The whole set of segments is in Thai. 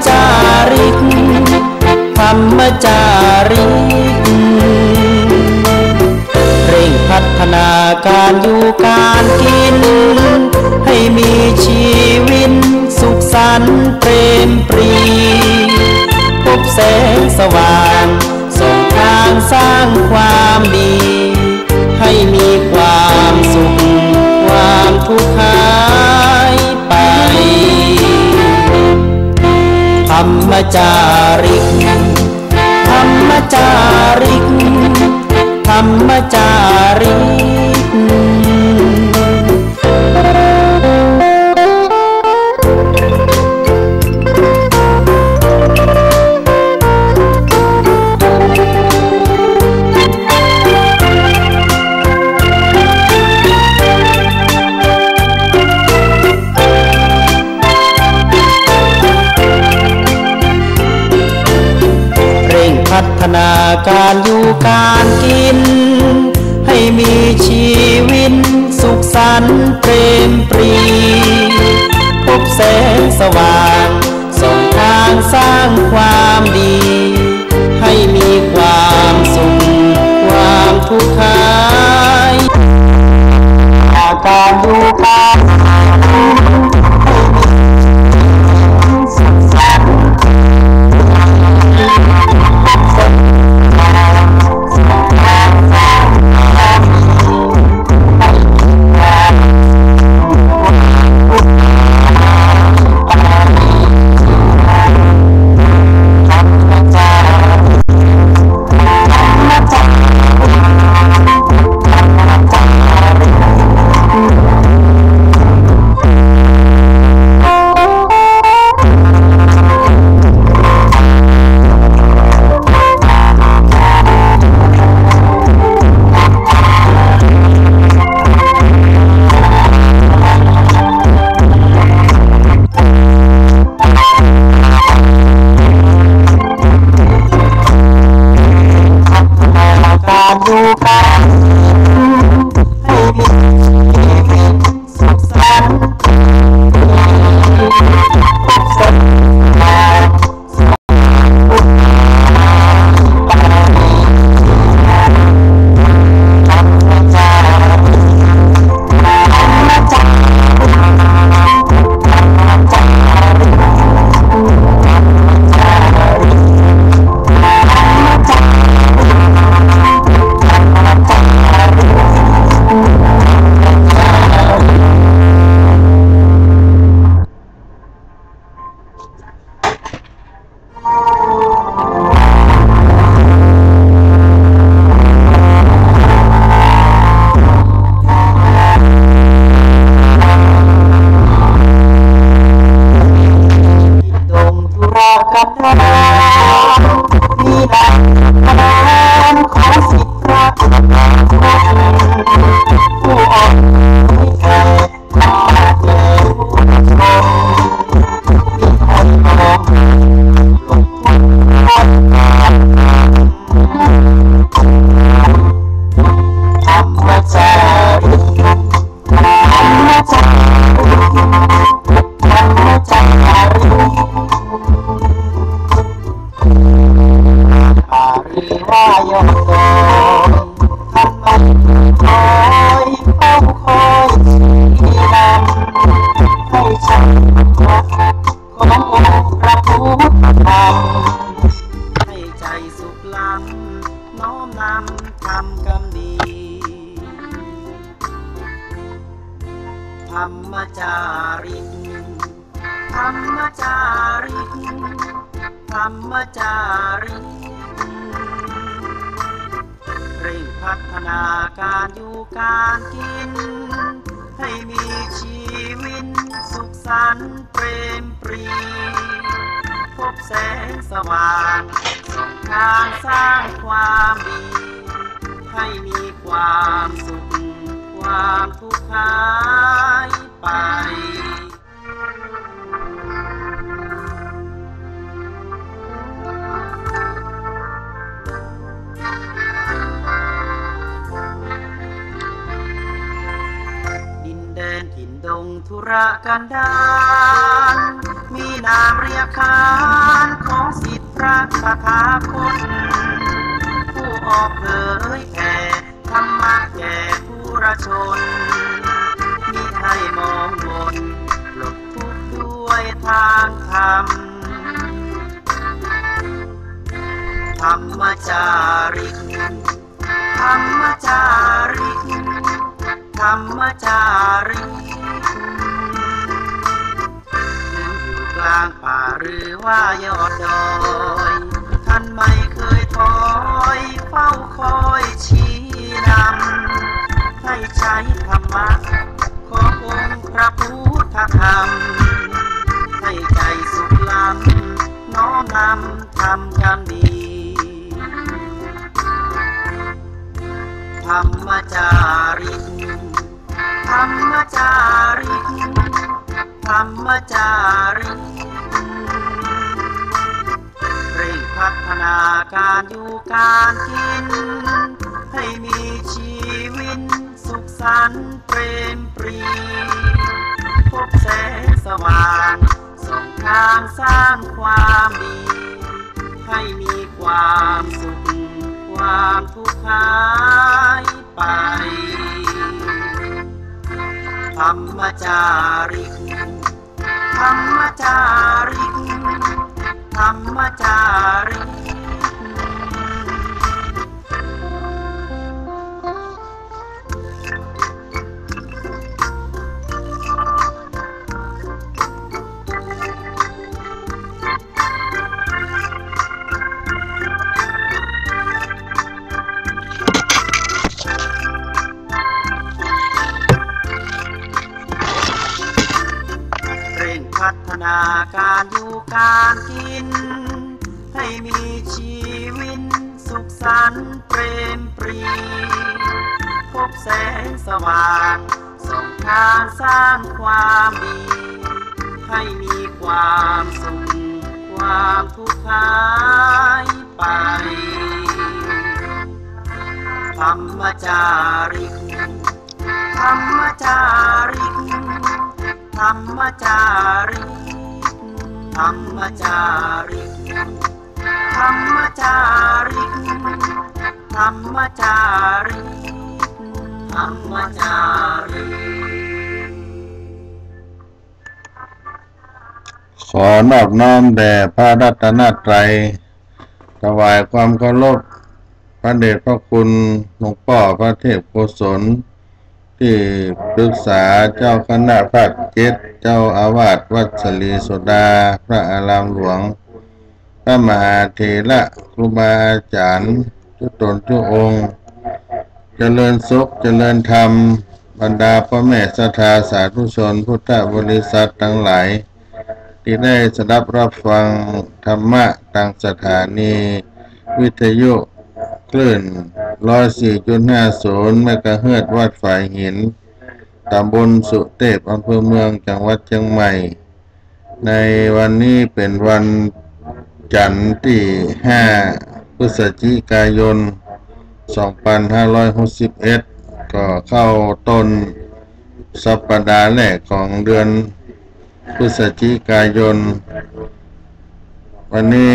จาริกธรรมจาริกเร่งพัฒนาการอยู่การกินให้มีชีวิตสุขสันต์เปรมปรีพบแสงสว่างส่องทางสร้างความดีให้มีความสุขความทุกข์หายไปธรรมจาริกธรรมจาริกธรรมจาริกพัฒนาการอยู่การกินให้มีชีวิตสุขสันต์เปรมปรีพบแสงสว่างส่องทางสร้างความดีให้มีความสุขความทุกข์หายการอยู่การธรรมจาริกธรรมจาริกธรรมจาริกเร่งพัฒนาการอยู่การกินให้มีชีวิตสุขสันต์เปรมปรีพบแสงสว่างส่องทางสร้างความดีให้มีความสุขความทุกข์หายไป ดินแดนถิ่นดงธุรกันดารมี นามเรียกขานของศิษย์พระตถาคตผู้ออกเผยแผ่ธรรมะแก่ผู้ราชนมิให้มองมนปลดทุกข์ด้วยทางธรรมธรรมจาริกธรรมจาริกธรรมจาริกอยู่กลางป่าหรือว่ายอดดอยท่านไม่เคยถอยเฝ้าคอยชี้นำให้ใช้ธรรมะขององค์พระพุทธธรรมให้ใจสุขล้ำน้อมนำทำความดีธรรมจาริกธรรมจาริกธรรมจาริกเร่งพัฒนาการอยู่การกินให้มีชีวิตสุขสันต์เปรมปรีพบแสงสว่างส่องทางสร้างความดีให้มีความสุขความทุกข์หายไปธรรมจาริกธรรมจาริกธรรมจาริกพัฒนาการอยู่การกินให้มีชีวิตสุขสันต์เปรมปรีพบแสงสว่างส่องทางสร้างความดีให้มีความสุขความทุกข์หายไปธรรมจาริกธรรมจาริกธรรมจาริกธรรมจาริกธรรมจาริกธรรมจาริกธรรมจาริกขอนอบน้อมแด่พระรัตนตรัยถวายความเคารพพระเดชพระคุณหลวงพ่อพระเทพโกศลที่ปรึกษาเจ้าคณะภาค7เจ้าอาวาสวัดสลีโสดาพระอารามหลวงพระมหาเถระครูบาอาจารย์ทุกตนทุกองค์เจริญสุขเจริญธรรมบรรดาพ่อแม่ศรัทธาสาธุชนพุทธบริษัททั้งหลายที่ได้สดับรับฟังธรรมะทางสถานีวิทยุคลื่น 104.50 เมกะเฮิรตซ์วัดฝายหินตำบลสุเทพอำเภอเมืองจังหวัดเชียงใหม่ในวันนี้เป็นวันจันทร์ที่5พฤศจิกายน2561ก็เข้าต้นสัปดาห์แรกของเดือนพฤศจิกายนวันนี้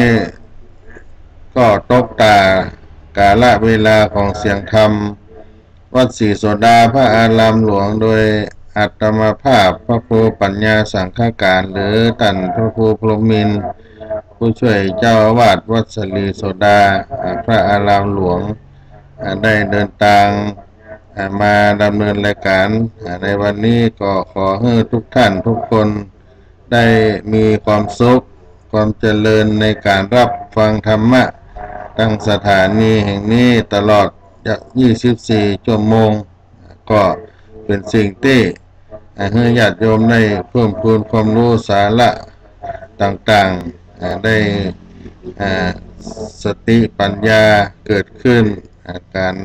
ก็ตกตากาลเวลาของเสียงธรรมวัดศรีโสดาพระอารามหลวงโดยอัตมาภาพพระครูปัญญาสังฆการหรือท่านพระครูพรหมินทร์ผู้ช่วยเจ้าอาวาสวัดศรีโสดาพระอารามหลวงได้เดินทางมาดำเนินรายการในวันนี้ก็ขอให้ทุกท่านทุกคนได้มีความสุขความเจริญในการรับฟังธรรมะตั้งสถานีแห่งนี้ตลอด24 ชั่วโมงก็เป็นสิ่งที่ให้ญาติโยมได้เพิ่มพูนความรู้สาระต่างๆได้สติปัญญาเกิดขึ้นการ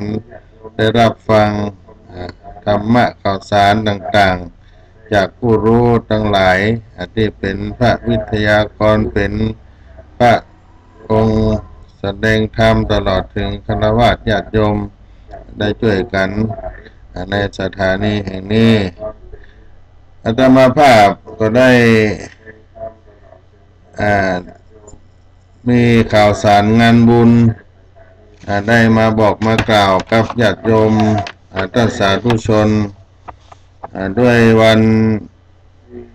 ได้รับฟังธรรมะข่าวสารต่างๆจากผู้รู้ทั้งหลายที่เป็นพระวิทยากรเป็นพระองค์แสดงธรรมตลอดถึงคฤหัสถ์ญาติโยมได้ช่วยกันในสถานีแห่งนี้อาตมาภาพก็ได้ มีข่าวสารงานบุญได้มาบอกมากล่าวกับญาติโยมท่านสาธุชนด้วยวัน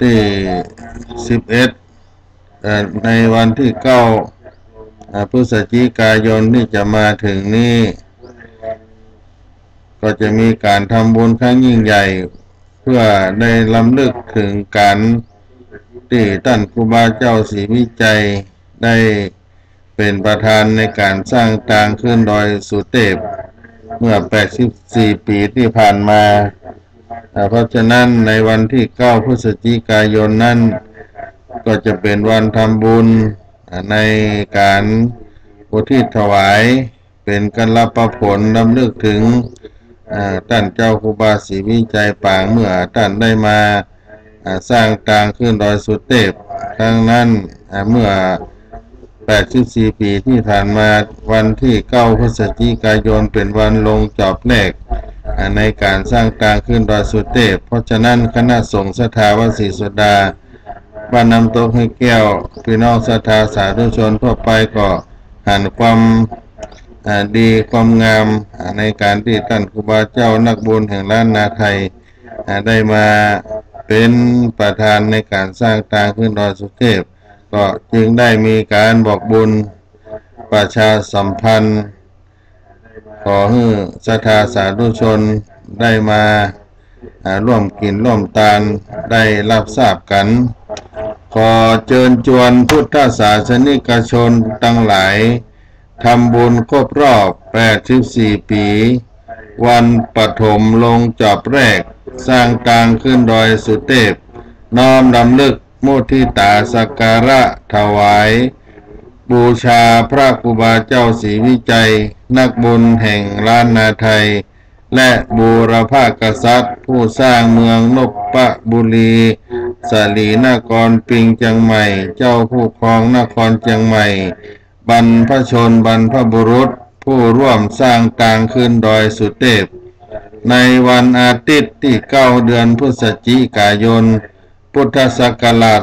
ที่11ในวันที่9พฤศจิกายนที่จะมาถึงนี้ก็จะมีการทำบุญครั้งยิ่งใหญ่เพื่อได้รำลึกถึงการที่ท่านครูบาเจ้าศรีวิจัยได้เป็นประธานในการสร้างทางขึ้นดอยสุเทพเมื่อ84ปีที่ผ่านมาเพราะฉะนั้นในวันที่9พฤศจิกายนนั้นก็จะเป็นวันทำบุญในการอุทิศถวายเป็นกัลปผลรำลึกถึงท่านเจ้าครูบาศรีวิจัยปางเมื่อท่านได้มาสร้างทางขึ้นดอยสุเทพครั้งนั้นเมื่อ84ปีที่ผ่านมาวันที่9พฤศจิกายนเป็นวันลงจอบแรกในการสร้างทางขึ้นดอยสุเทพเพราะฉะนั้นคณะสงฆ์ศรัทธาวัดศรีโสดาบ้านน้ำตกห้วยแก้วพี่น้องศรัทธาสาธุชนทั่วไปก็หันความดีความงามในการที่ท่านครูบาเจ้านักบุญแห่งล้านนาไทยได้มาเป็นประธานในการสร้างทางขึ้นดอยสุเทพก็จึงได้มีการบอกบุญประชาสัมพันธ์ขอให้ศรัทธาสาธุชนได้มาร่วมกินร่วมทานได้รับทราบกันขอเชิญชวนพุทธศาสนิกชนทั้งหลายทำบุญครบรอบ84ปีวันปฐมลงจอบแรกสร้างทางขึ้นดอยสุเทพน้อมรำลึกมุทิตาสักการะถวายบูชาพระครูบาเจ้าศรีวิจัยนักบุญแห่งล้านนาไทยและบูรพกษัตริย์ผู้สร้างเมืองนพบุรีสลีนครปิงเชียงใหม่เจ้าผู้ครองนครเชียงใหม่บรรพชนบรรพบุรุษผู้ร่วมสร้างทางขึ้นดอยสุเทพในวันอาทิตย์ที่9เดือนพฤศจิกายนพุทธศักราช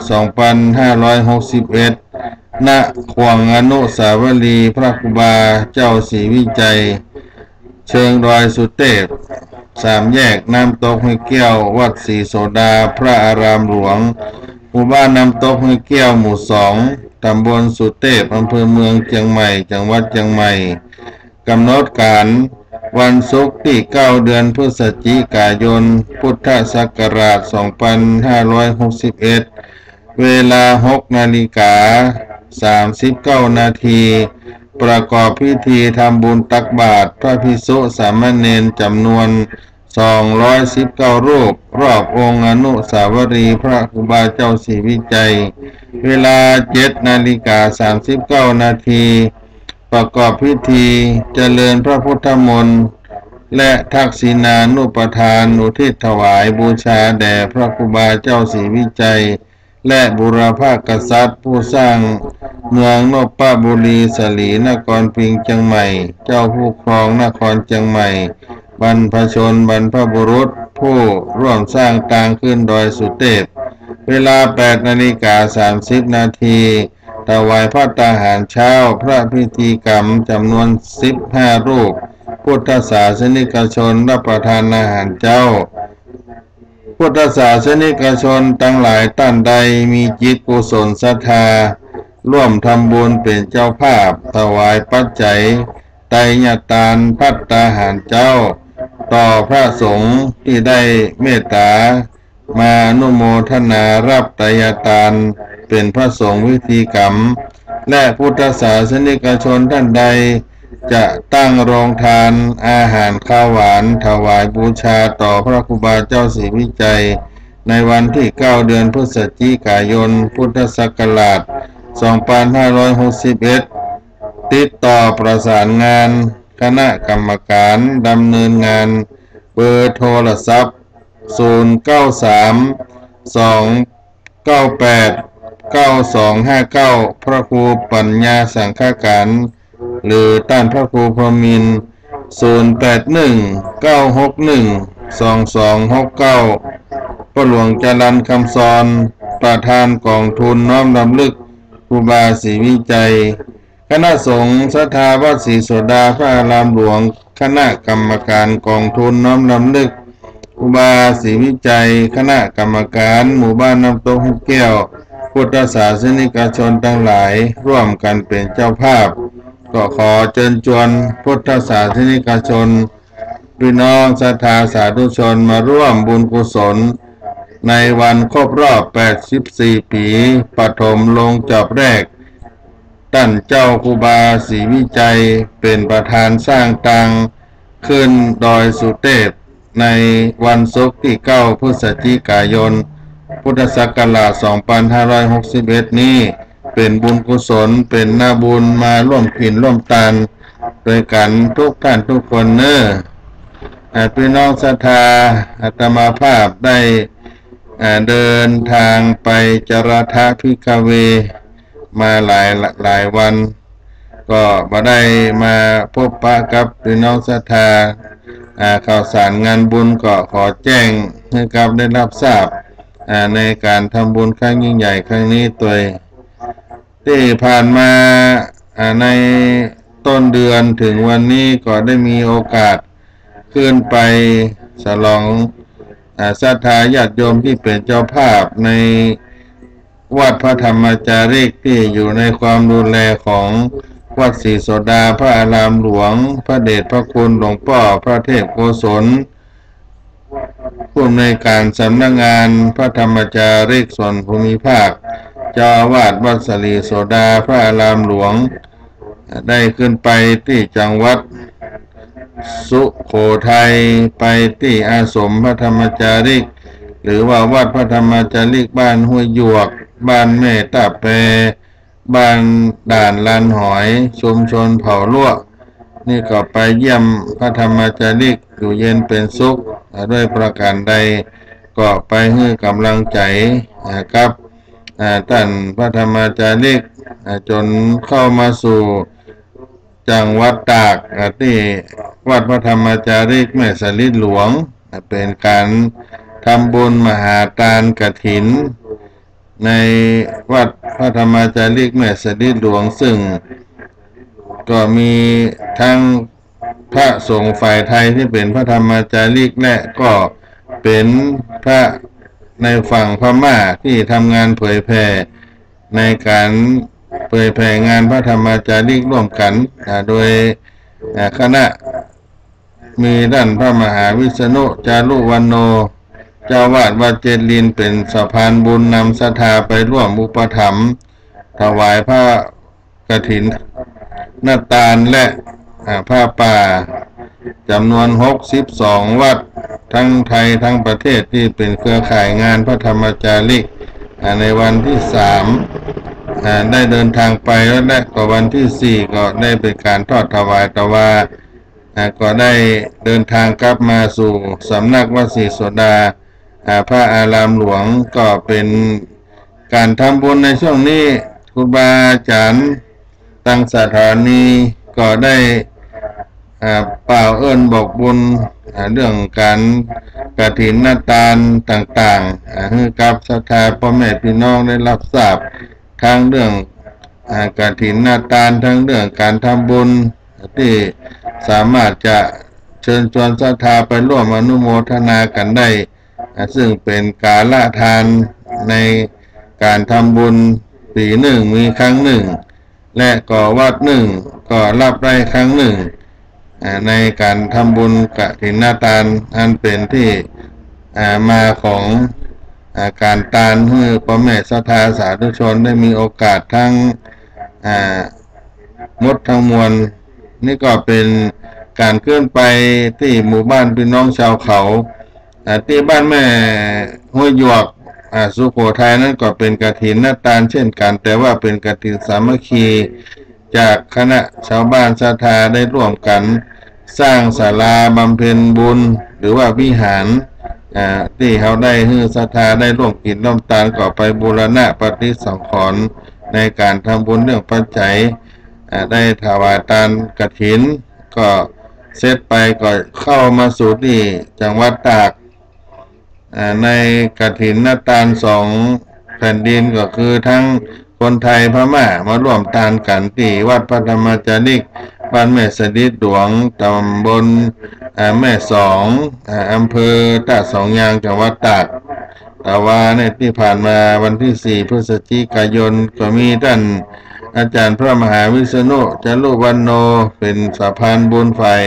2561ณขวงอนุสาวรีย์พระครูบาเจ้าศรีวิจัยเชิงดอยสุเทพ3แยกน้ำตกห้วยแก้ววัดศรีโสดาพระอารามหลวงหมู่บ้านน้ำตกห้วยแก้วหมู่2ตำบลสุเทพอำเภอเมืองเชียงใหม่จังหวัดเชียงใหม่กำหนดการวันศุกร์ที่9เดือนพฤศจิกายนพุทธศักราช2561เวลา 6:39 นาทีประกอบพิธีทำบุญตักบาตรพระภิกษุสามเณรจำนวน219รูปรอบองค์อนุสาวรีย์พระครูบาเจ้าศรีวิจัยเวลา 7:39 นาทีประกอบพิธีเจริญพระพุทธมนต์และทักษิณานุปทานอุทิศถวายบูชาแด่พระครูบาเจ้าศรีวิจัยและบูรพกษัตริย์ผู้สร้างเมืองนพบุรีสลีนครพิงเชียงใหม่เจ้าผู้ครองนครเชียงใหม่บรรพชนบรรพบุรุษผู้ร่วมสร้างทางขึ้นดอยสุเทพเวลา 8:30 นาทีถวายภัตตาหารเช้าพระพิธีกรรมจำนวน15รูปพุทธศาสนิกชนรับประทานอาหารเจ้าพุทธศาสนิกชนทั้งหลายท่านใดมีจิตกุศลศรัทธาร่วมทำบุญเป็นเจ้าภาพถวายปัจจัยไตรยทานภัตตาหารเจ้าต่อพระสงฆ์ที่ได้เมตตามาอนุโมทนารับไตรยทานเป็นพระสงฆ์วิธีกรรมและพุทธศาสนิกชนท่านใดจะตั้งโรงทานอาหารข้าวหวานถวายบูชาต่อพระครูบาเจ้าศรีวิจัยในวันที่9เดือนพฤศจิกายนพุทธศักราช2561ติดต่อประสานงานคณะกรรมการดำเนินงานเบอร์โทรศัพท์093-298-9259พระครูปัญญาสังฆการหรือต้านพระครูพรหมินทร์081-961-2269พระหลวงจรัญคำสอนประธานกองทุนน้อมรำลึก ครูบาศรีวิจัยคณะสงฆ์ศรัทธาวัดศรีโสดาพระอารามหลวงคณะกรรมการกองทุนน้อมรำลึกครูบาศรีวิจัยคณะกรรมการหมู่บ้านน้ำตกหุบแก้วพุทธศาสนิกชนทั้งหลายร่วมกันเป็นเจ้าภาพก็ขอเชิญชวนพุทธศาสนิกชนพี่น้องศรัทธาสาธุชนมาร่วมบุญกุศลในวันครบรอบ84ปีปฐมลงจอบแรกท่านเจ้าครูบาศรีวิจัยเป็นประธานสร้างตังขึ้นดอยสุเทพในวันศุกร์ที่9 พฤศจิกายน พุทธศักราช 2561 นี้เป็นบุญกุศลเป็นหน้าบุญมาร่วมกินร่วมทานโดยกันทุกท่านทุกคนเน้อพี่น้องศรัทธาอาตมาภาพได้เดินทางไปจรทะภิกขเวมาหลายวันก็มาได้มาพบปะกับพี่น้องศรัทธาข่าวสารงานบุญก็ขอแจ้งให้กับได้รับทราบในการทำบุญครั้งยิ่งใหญ่ครั้งนี้ตัวที่ผ่านมาในต้นเดือนถึงวันนี้ก็ได้มีโอกาสขึ้นไปฉลองศรัทธาญาติโยมที่เป็นเจ้าภาพในวัดพระธรรมจาริกที่อยู่ในความดูแลของวัดศรีโสดาพระอารามหลวงพระเดชพระคุณหลวงพ่อพระเทพโกศลผู้อำนวยการสำนักงานพระธรรมจาริกส่วนภูมิภาคเจ้าอาวาสวัดศรีโสดาพระอารามหลวงได้ขึ้นไปที่จังหวัดสุโขทัยไปที่อาสมพระธรรมจาริกหรือว่าวัดพระธรรมจาริกบ้านห้วยหยวกบ้านแม่ตาแปบ้านด่านลานหอยชุมชนเผาลวกนี่ก็ไปเยี่ยมพระธรรมจาริกอยู่เย็นเป็นสุขด้วยประการใดก็ไปให้กำลังใจครับท่านพระธรรมจาริกจนเข้ามาสู่จังหวัดตากที่วัดพระธรรมจาริกแม่สลิดหลวงเป็นการทำบุญมหาทานกฐินในวัดพระธรรมจาริกแม่สลิดหลวงซึ่งก็มีทั้งพระสงฆ์ฝ่ายไทยที่เป็นพระธรรมจาริกและก็เป็นพระในฝั่งพม่าที่ทำงานเผยแผ่ในการเผยแผ่งานพระธรรมจาริกร่วมกันโดยคณะมีท่านพระมหาวิษณุจารุวรรณโนเจ้าวาดวัดเจริญเป็นสะพานบุญนำศรัทธาไปร่วมอุปถัมภ์ถวายพระกฐินนาตาลและผ้าป่าจำนวน62วัดทั้งไทยทั้งประเทศที่เป็นเครือข่ายงานพระธรรมจาริกในวันที่3ได้เดินทางไปและก็วันที่4ก็ได้เป็นการทอดถวายตะวาก็ได้เดินทางกลับมาสู่สำนักวัดศรีโสดาพระอารามหลวงก็เป็นการทำบุญในช่วงนี้ครูบาอาจารย์ตั้งสถานีก็ได้เป่าเอิ้นบอกบุญเรื่องการกฐินนาตาลต่างๆให้กับศรัทธาพ่อแม่พี่น้องได้รับทราบทั้งเรื่องกฐินนาตาลทั้งเรื่องการทำบุญที่สามารถจะเชิญชวนศรัทธาไปร่วมอนุโมทนากันได้ซึ่งเป็นกาลทานในการทำบุญปีหนึ่งมีครั้งหนึ่งและก็วัดหนึ่งก็รับได้ครั้งหนึ่งในการทำบุญกฐินนาตาลอันเป็นที่มาของการทานให้พ่อแม่ศรัทธาสาธุชนได้มีโอกาสทั้งหมดทั้งมวลนี่ก็เป็นการเคลื่อนไปที่หมู่บ้านพี่น้องชาวเขาที่บ้านแม่ห้วยหยวกสุโขทัยนั้นก็เป็นกฐินนาตาลเช่นกันแต่ว่าเป็นกฐินสามัคคีจากคณะชาวบ้านศรัทธาได้ร่วมกันสร้างศาลาบำเพ็ญบุญหรือว่าวิหารที่เขาได้ให้ศรัทธาได้ร่วมกินร่วมทานก็ไปบูรณะปฏิสังขรณ์ในการทำบุญเรื่องปัจจัยได้ถวายทานกฐินก็เสร็จไปก็เข้ามาสู่ที่จังหวัดตากในกฐินนาตาล2แผ่นดินก็คือทั้ง คนไทยพม่ามาร่วมทานกันที่วัดพระธรรมจาริกบ้านแม่สดิดหลวงตำบลแม่สองอำเภอท่าสองยางจังหวัดตากแต่ว่าในที่ผ่านมาวันที่4 พฤศจิกายนก็มีท่านอาจารย์พระมหาวิษณุจารุวรรณโนเป็นสะพานบุญฝ่าย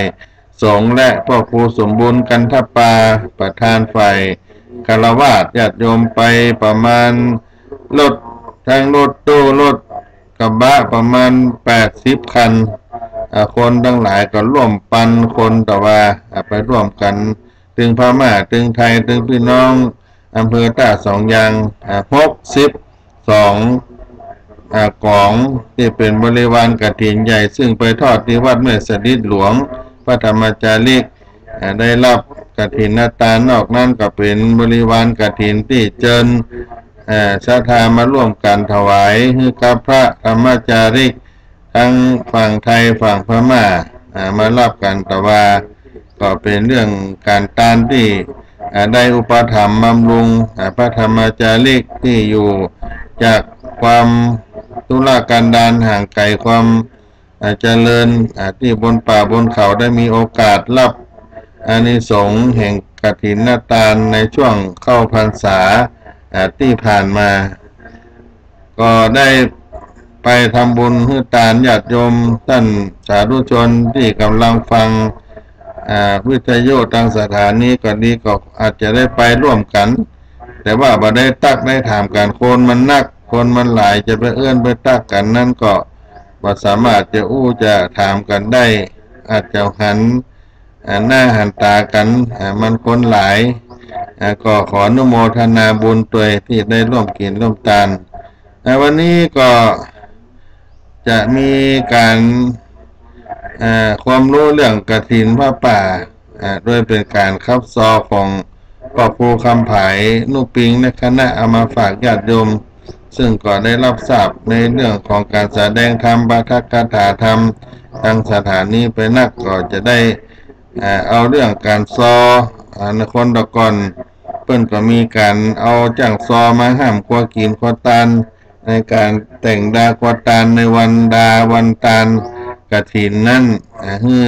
สงฆ์และพ่อครูสมบูรณ์กันทปาประธานฝ่ายคฤหัสถ์ญาติโยมไปประมาณรถทั้งรถตู้รถกระบะประมาณ80 คันคนทั้งหลายก็ร่วมปันคนแต่ว่าไปร่วมกันถึงพม่าถึงไทยถึงพี่น้องอำเภอท่าสองยาง62กองที่เป็นบริวารกฐินใหญ่ซึ่งไปทอดที่วัดแม่สดิดหลวงพระธรรมจาริกได้รับกฐินทานนอกนั้นก็เป็นบริวารกฐินที่เจิญศรัทธามาร่วมกันถวายให้กับพระธรรมจาริกทั้งฝั่งไทยฝั่งพม่ามารับกันแต่ว่าก็เป็นเรื่องการทานที่ได้อุปถัมภ์บำรุงพระธรรมจาริกที่อยู่จากความทุรกันดารห่างไกลความเจริญที่บนป่าบนเขาได้มีโอกาสรับอานิสงส์แห่งกฐินทานในช่วงเข้าพรรษาที่ผ่านมาก็ได้ไปทำบุญให้ทานญาติโยมท่านสาธุชนที่กำลังฟังวิทยุทางสถานีก็ดีก็อาจจะได้ไปร่วมกันแต่ว่าบ่ได้ตักได้ถามกันคนมันนักคนมันหลายจะไปเอื้อนไปตักกันนั่นก็บ่สามารถจะจะถามกันได้อาจจะหันหน้าหันตากันมันคนหลายก็ขออนุโมทนาบุญตัวที่ได้ร่วมกินร่วมทานวันนี้ก็จะมีการความรู้เรื่องกฐินผ้าป่าโดยเป็นการคับซอของพ่อครูคำผายนุปิงในคณะเอามาฝากญาติโยมซึ่งก็ได้รับทราบในเรื่องของการแสดงธรรมปาฐกถาธรรมทางสถานีไปนักก็จะได้เอาเรื่องการซอนครตะกอนเพิ่นก็มีการเอาจ้างซอมาห้ามกัวกินกัวตานในการแต่งดากัวตานในวันดาวันตานกฐินนั้นให้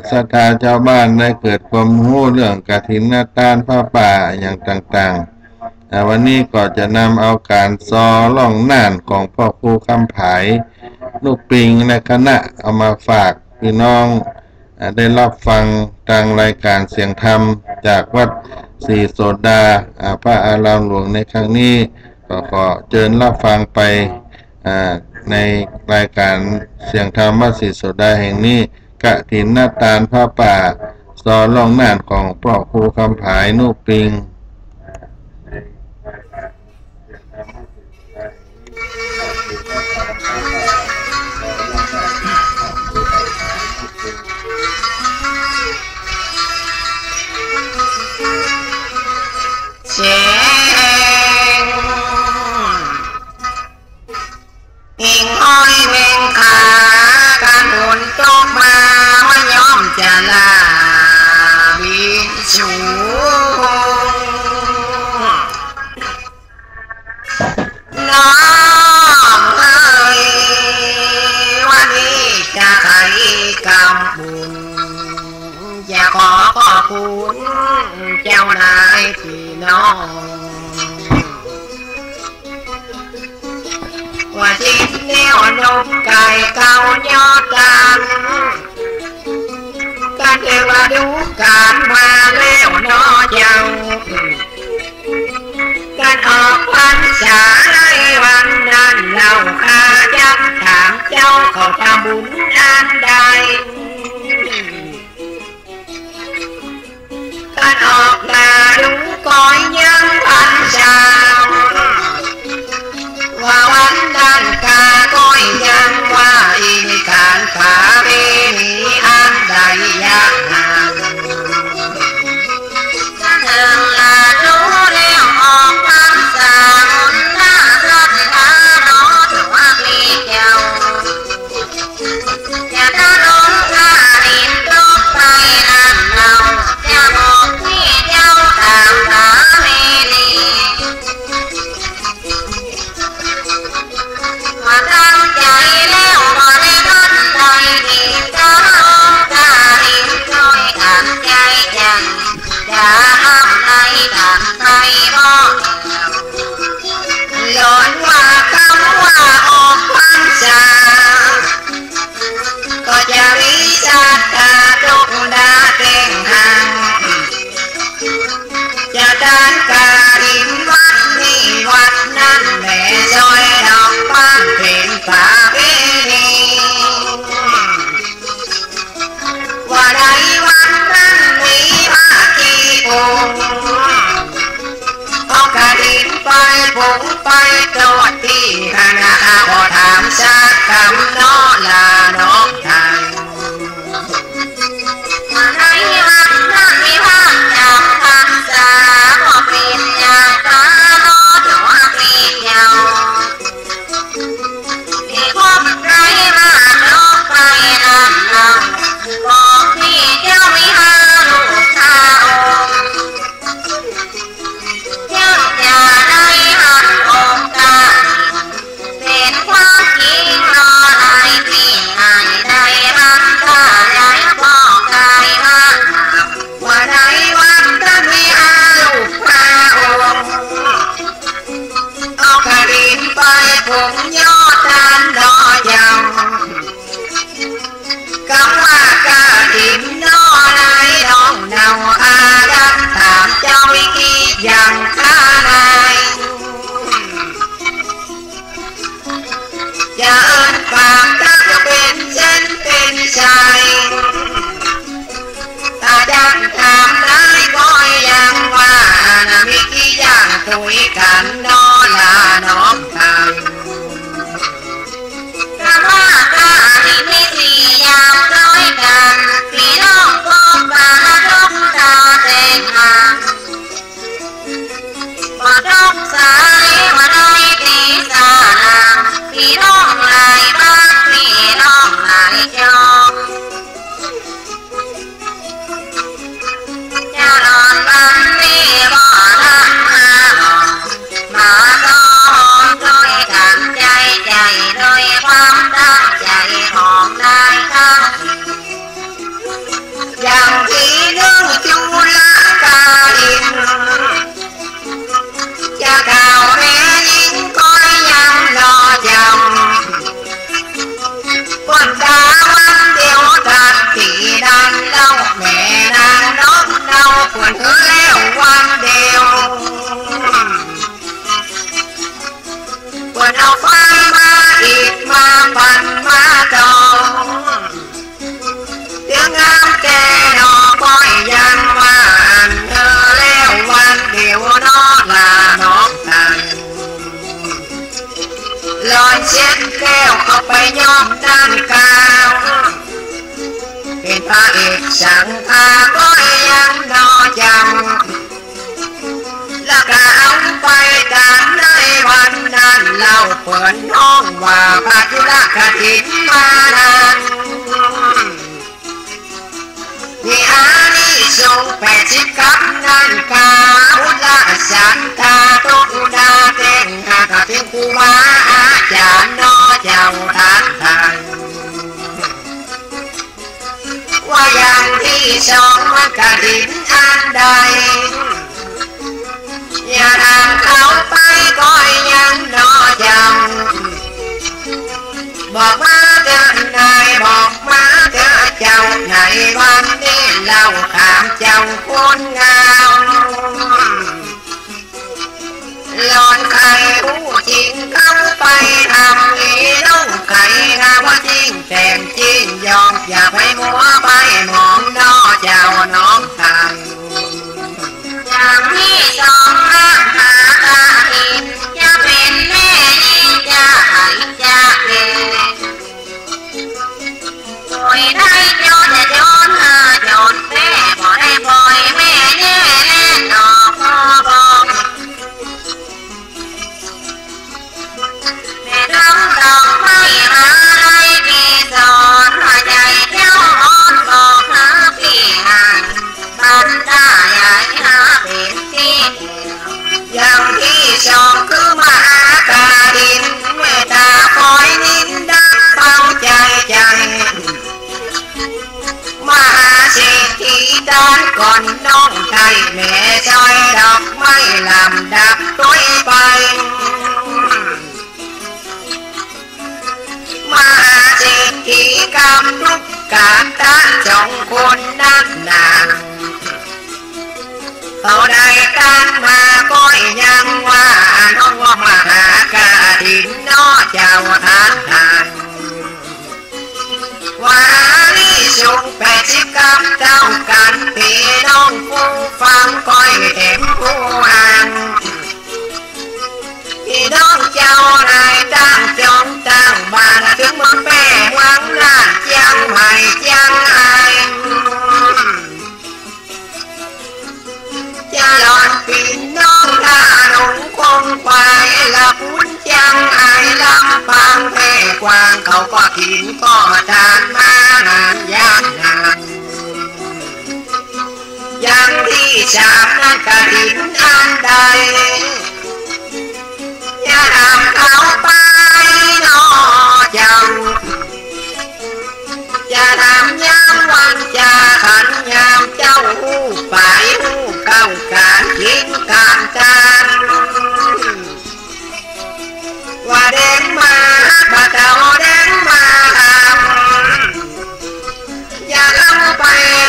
ศรัทธาชาวบ้านได้เกิดความรู้เรื่องกฐินทานผ้าป่าอย่างต่างๆวันนี้ก็จะนำเอาการซอล่องน่านของพ่อครูคำผายลูกปิงและคณะเอามาฝากพี่น้องได้รับฟังทางรายการเสียงธรรมจากวัดศรีโสดาพระอารามหลวงในครั้งนี้ก็ขอเชิญรับฟังไปในรายการเสียงธรรมวัดศรีโสดาแห่งนี้กฐินทานผ้าป่าซอล่องน่านของพ่อครูคำผายนุปิงเสียงอิงอ้อยเมงขาการฝนตกมาไม่ยอมจะลาบินชูน้องเอ๋ยวันนี้จะไขกรรมบุญจะขอขอบคุณเจ้านายพี่น้องว่าที่แนวนกไก่เก่ายอดกันการเทวาดูการมาแล้วนอเจ้าการออกพรรษาในวันนั้นเราข้ายักถามเจ้าเขาทำบุญอันใดการออกมาดูก้อยยังพันชาวว่าวันนั้นกาก้อยยังว่าอีการขาเรนีอันใดยากนานถ้าเธอลารู้แล้วออกพรรษาหนหน้า งไปตรวจที่คณะขอถามสักคำน้อลาน้องทางในวัดนั้นมีภาพจำพรรษาขอปีนยาตาโลดหัวปีเยาที่คบใครมาโลกไปนำนำบอกที่เจ้ามีหาลูกทาองค์เจ้าอย่าได้หันองค์กาเป็นความจริงรอในปีไหนได้บ้างถ้าใหญ่บอกใจมาว่าในวันจะมีหาลูกทาองค์เอากระดิ่งไปผมยอดดันดอยาวกำว่ากระดิ่งน้อไหนน้องเนาอาดับถามเจ้าวิกิอย่างข้านายอย่าเอิ้นปากถ้าจะเป็นฉันเป็นชายถ้าดังถามร้ายก็ยังว่านะวิกิอย่างตุยกันน้อลาน้องทางคำว่ากาที่มีสี่อย่างร้อยกันพี่น้องก็มาทุกตาเต็งมามาทุกสายมาได้ตีสาพี่น้องหลายบ้านพี่น้องหลายจองจะนอนบ้านนี้บ่รักมาหลอกมาก็หอมด้วยกันใจใจด้วยความตั้งใจของนายข้าอย่างที่นึกจุลการินจะข่าวแม่ยิงก็ยังรอจำวันดาวันเดียวทันทีดันเล่าแม่นางน้องเล่าปวดหัวแล้ววันเดียวปวดเอาไฟมาอีกมาปั่นมาจองเดี๋ยวงามแกนอคอยยังว่าอันเธอแล้ววันเดียวนอลาน้องทางลอยเช็ดแก้วเข้าไปย่อมด้านกาวเป็นพระเอกสังฆาก็ยังนอจำแล้วก็เอาไปกันในวันนั้นเราเปิดห้องว่าพระธุระกฐินมานานมีอานิสงส์80กับนันกาอุลาสันตาตุดาเต็งหากเพียงครูบาอาจารย์น้อเจ้าทานทานว่าอย่างที่สองมันกฐินอันใดอย่าทำเขาไปก็ยังน้อจำบอกมาเถิดนายบอกมาเถิดเจ้าในวันนี้เราถามเจ้าคนงามหลอนใครรู้จริงเข้าไปทำอีน้องใครงามว่าจริงแต่งจริงยอมอย่าไปมัวไปมองน้อเจ้าน้องทางอย่างที่สองนะหาตาอินจะเป็นแม่ยิงจะหายจะเป็นโอยได้โยนจะโยนโยนแม่บ่ได้ปล่อยแม่แน่แน่นอพ่อบอกแม่ทำดอกไม้มาได้ปีสอนหัวใจเจ้าอ่อนบอกหาปีห่างบันดาใหญ่หาเป็นที่อย่างที่สองคือมหากาดินเมตตาคอยนินดักเฝ้าใจใจมหาเศรษฐีด้านก่อนน้องไทยแม่ซอยดอกไม้ลำดับต้วยไปมหาเศรษฐีกำลุกกาตาจงคนนักหนาเขาได้กันมาก็ยังว่าน้องว่ามหากาดินน้อเจ้าทานทานว่าลิสุง80กับเจ้ากันพี่น้องผู้ฟังคอยเห็นผู้อ่าน เ น้องเจ้านายตั้งจงตั้งบ้านถึงเมืองแม่หวังล้านเจียงใหม่เจียงไอจะหลอนปีน้องทาหลงคงควายละพุ้นเจียงไอลำปางแม่กวางเขาก็ขินก็ทานมานานยาวนานอย่างที่สามนั้นกระถินอันใดอย่าทำเขาไปนอเจ้าจะทำยามวันจะขันยามเจ้าหูไปหูเก้าการทิ้งการการว่าเด้งมาพระเจ้าเด้งมาอย่าลำไป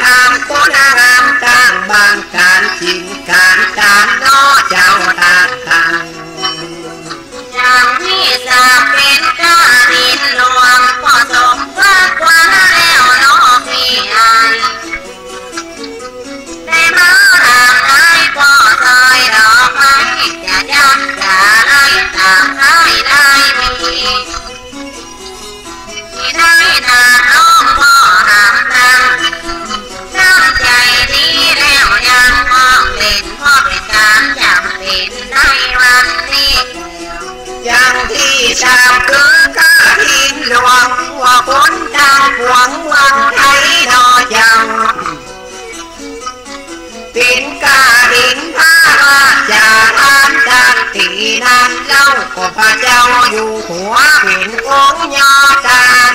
ทำคนงามต่างบางการทิ้งการการนอเจ้าทางทางอย่างที่สามเป็นกาดินหลวงพอสมพระกว่าแล้วน้องพี่อายได้มาทางไหนก็ซอยดอกไม้จะย้ำจะไล่ตามให้ได้มีที่ได้นาน้องก็หามนำน้ำใจดีแล้วยังมองเล่นพ่อเป็นการจำเป็นในวันนี้อย่างที่สามคือกาถินหลวงว่าคนทางหวงวันไทยนอจังเป็นกาถินพระราชาทานจักตีนั้นเล่าก็พระเจ้าอยู่หัวเป็นองค์ยอดาน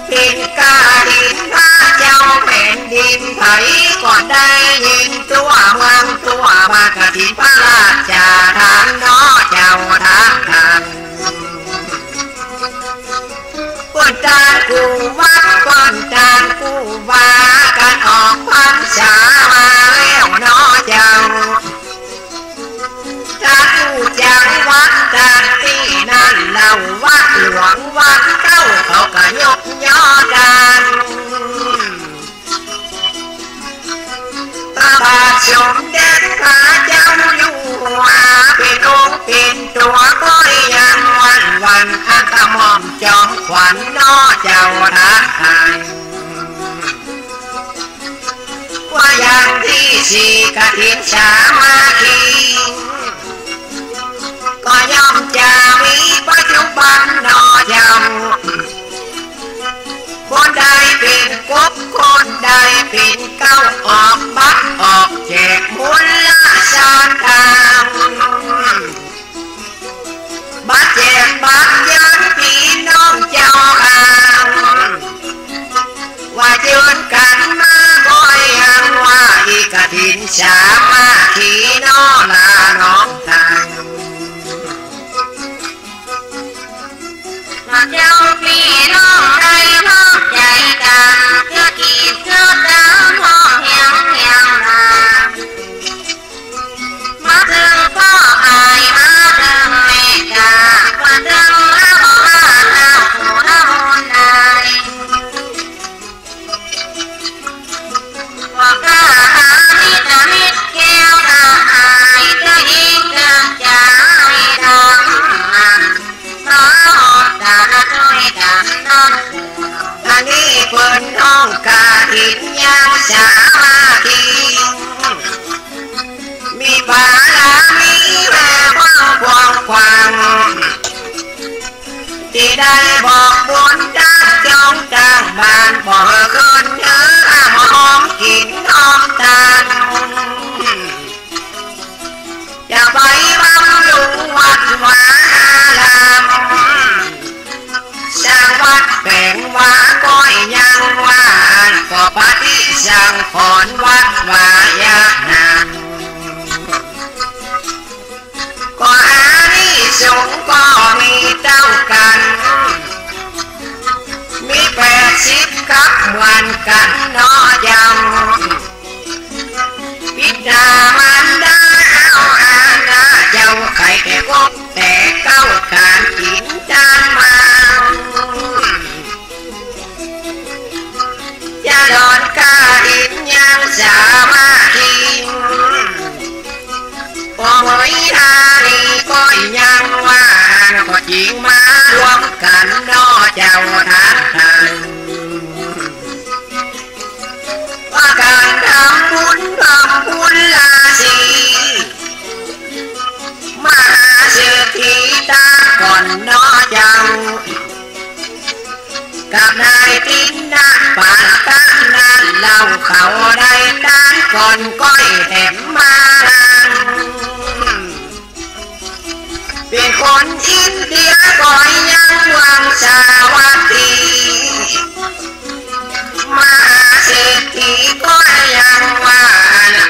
เป็นกาถินพระเจ้าแผ่นดินไทยก็ได้ยินตัวเมืองตัวมากาถินพระราชาทานน้อเจ้าทางทางก่อนการกูวัดก่อนการกูว่าการออกพรรษามาแล้วน้อเจ้าถ้ากูจังวัดการที่นั่นเราวัดหลวงวัดเก้าเขาก็ยกย่อกันพระบาทสมเด็จพระเจ้าอยู่หัวเป็นองค์เป็นตัวก็ยังวันอันกระหม่อมจอมขวัญน้อเจ้าทักทายว่าอย่างที่สี่กฐินสามัคคีก็ย่อมจะมีปัจจุบันนอเจ้าคนใดเป็นกบคนใดเป็นเก้าออกบัตรออกแจกมูลสารทางบัตรแจกบัตรยันพี่น้องเจ้าอ่างว่ายืนกันมาบ่อยยังว่าอีกฐินสามัคคีน้อลาน้องทางเจ้าพี่น้องได้พบใจกันเพื่อกีดเพื่อดาวมองเหี่ยวเหี่ยวนามาถึงพ่ออายมาถึงแม่กามาถึงแล้วมาแล้วหัวมุนนายว่ากล้าหามิตรมิตรแก้วตาอายเธอยิงเธอใจดำน้องตาด้วยกันน้องอันนี้เปิดน้องกาถินยังสามัคคีมีบาลามีแววกว้างกว้างที่ได้บอกบุญตั้งจงตั้งบ้านบอกเกินเนื้อหอมกินหอมตาลจะไปบำรุงวัดวาลามสร้างวัดแบ่งว่าก้อยยังว่านก็ปฏิสังขรณ์วัดวายานามก็อานิสงส์ก็มีเท่ากันมี80กับเหมือนกันน้อจำพิจามันได้เอาอาณาเจ้าไข่แต่กบแต่เก้าการกินจานมาจะโดนกาดินยังสามัค ตาก่อนน้อเจ้ากับนายตินนาปานกันนั้นเราเขาได้ตั้งก่อนก้อยแถมมาเป็นคนอินเดียก่อยยังวังสาวัตถีมาเศรษฐีก็ยังว่า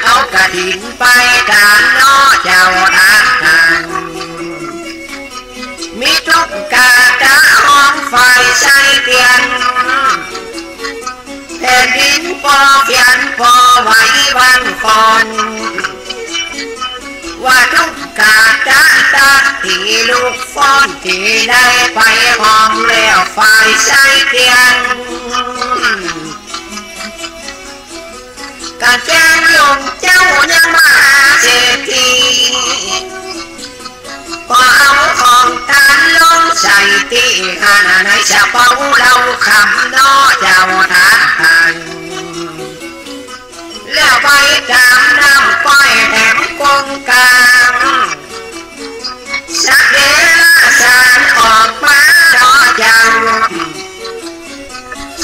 เอากระถินไปการน้อเจ้าทหารมีทุกกาตะห้องไฟใช้เตียนแผ่นดินพอเพียนพอไหววันก่อนว่าทุกกาตะตะที่ลูกฟ้อนที่ได้ไปห้องแล้วไฟใช้เตียนการแจ้งลงเจ้ายังมาเศรษฐีก็เอาของการลงใส่ตีขนาดในเฉพาะเราคำน้อเจ้าทหารแล้วไปตามน้ำก้อยแถมกงกลางสักเดลสารออกมาน้อเจ้า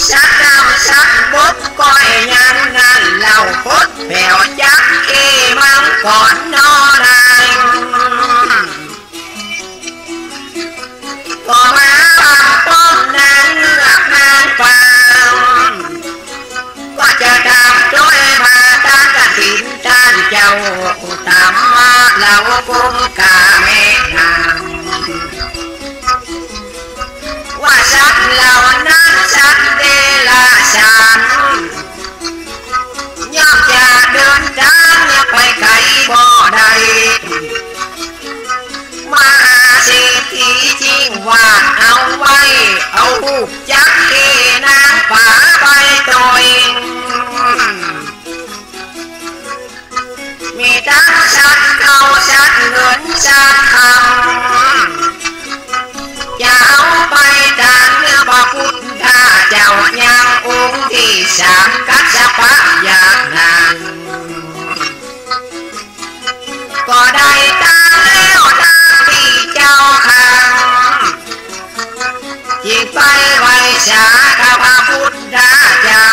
สักดาวสักบดก้อยยังนั้นเหล่าพดแผ่วยักษ์เอมังก่อนนอนายก็มาป้อมนางเงือกนางฟางก็จะตามด้วยมาตานกระถินตานเจ้าตามมาเหล่ากุมกาเมนางว่าสักเหล่านั้นสักเดลาฉันย่อมจะเดินทางไปไกลบ่ได้มาเศรษฐีจริงว่าเอาไว้เอาหูจักที่นางป่าไปตัวเองมีทั้งสัตว์เขาสัตว์เงินสัตว์คำจะเอาไปทางเนื้อพระพุทธเจ้ายังองค์ที่สามกัจจปะอย่างนั้นก็ได้ตามแล้วทางที่เจ้าขังจิตไปไว้สาพระพุทธเจ้า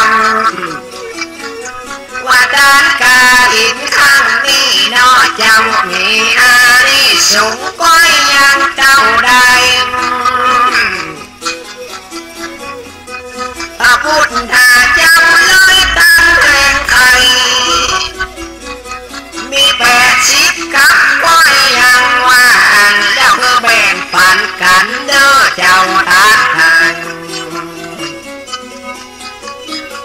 ว่าการกาหินข้างนี้น้อเจ้ามีอานิสงส์ก้อยยังเจ้าได้พระพุทธเจ้าเลยตั้งแรงไข่มี80กับก้อยยังว่างแล้วเพื่อแบ่งปันกันเด้อเจ้าทหาร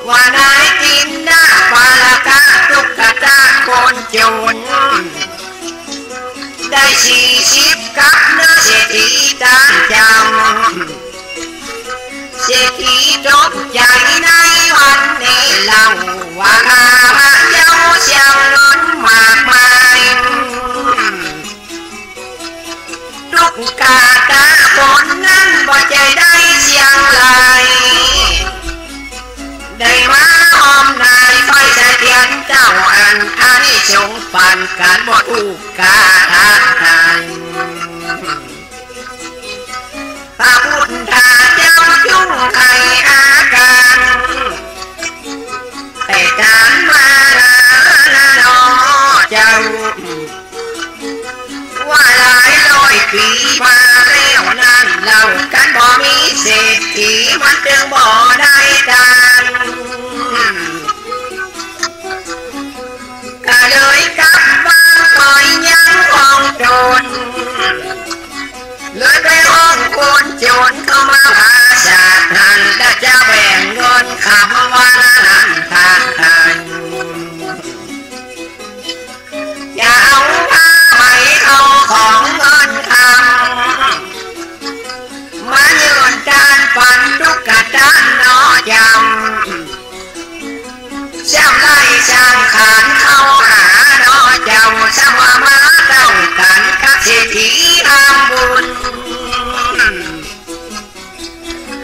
ว่านายจินดาปาลกะทุกกะตาคนจนได้40กับเนื้อเศรษฐีตามจำเศรษฐีตกใจในวันนี้เล่าว่าเจ้าเชียวล้นมากมายทุกกาตาคนนั้นบ่ใจได้เชียงรายได้มาหอมนายไฟใส่เทียนเจ้าอันอานิสงส์ปันการบ่ถูกกาทานพระพุทธเจ้าจุ้งไข่อาการแต่การมาโนเจ้าว่าหลายร้อยปีมาแล้วนั้นเรากันบ่มีเศรษฐีมันจึงบ่ได้การก็เลยกลับบ้านคอยยังห้องโจรเลยไปห้องคนโจรเข้ามาหาชาติทันและจะแบ่งเงินคำว่านั้นทางทันอย่าเอาผ้าไหมเอาของเงินคำมาโยนจานปันทุกกะจานน้อจำเจ้าไล่ช่างขานเข้าหาน้อเจ้าสมามาเต้ากันกับเศรษฐีทำบุญ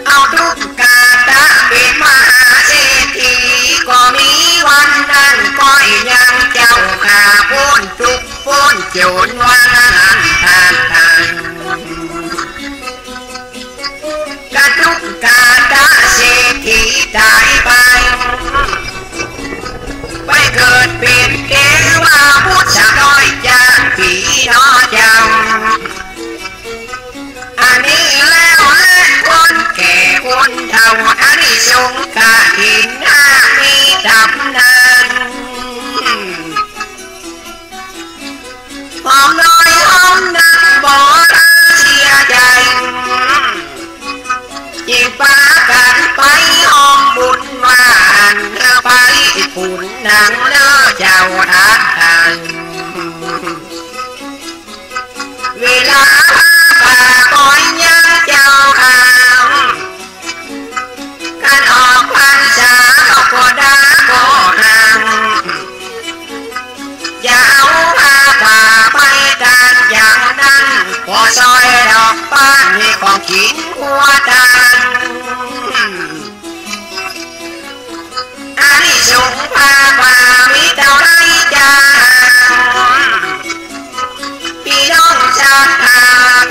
เอาทุกกาตะเป็นมหาเศรษฐีก็มีวันนั้นก้อยยังเจ้าขาพ้นทุกพ้นโจรวันนั้นทาน ตายไปไปเกิดเป็นเทวาพุทธน้อยจากผีน้อจำอันนี้แล้วและคนแก่คนเฒ่าอันนี้สงกาถินอามีดำเนินหอมน้อยหอมนักบ่ราเสียใจยิ่งป้ากันไปหอมบุญวานเนื้อไปฝุ่นหนังเนื้อเจ้าทัดทางเวลาป่าก้อยยังเจ้าข่าวการออกพรรษาเอาก็ด่าก็ห่างอย่าเอาผ้าป่าไปกันอย่างนั้นพอซอยดอกบ้านมีของขิงหัวดังอันนี้ส่งผ้าป่ามีเท่าไรจ้าพี่น้องชาติอา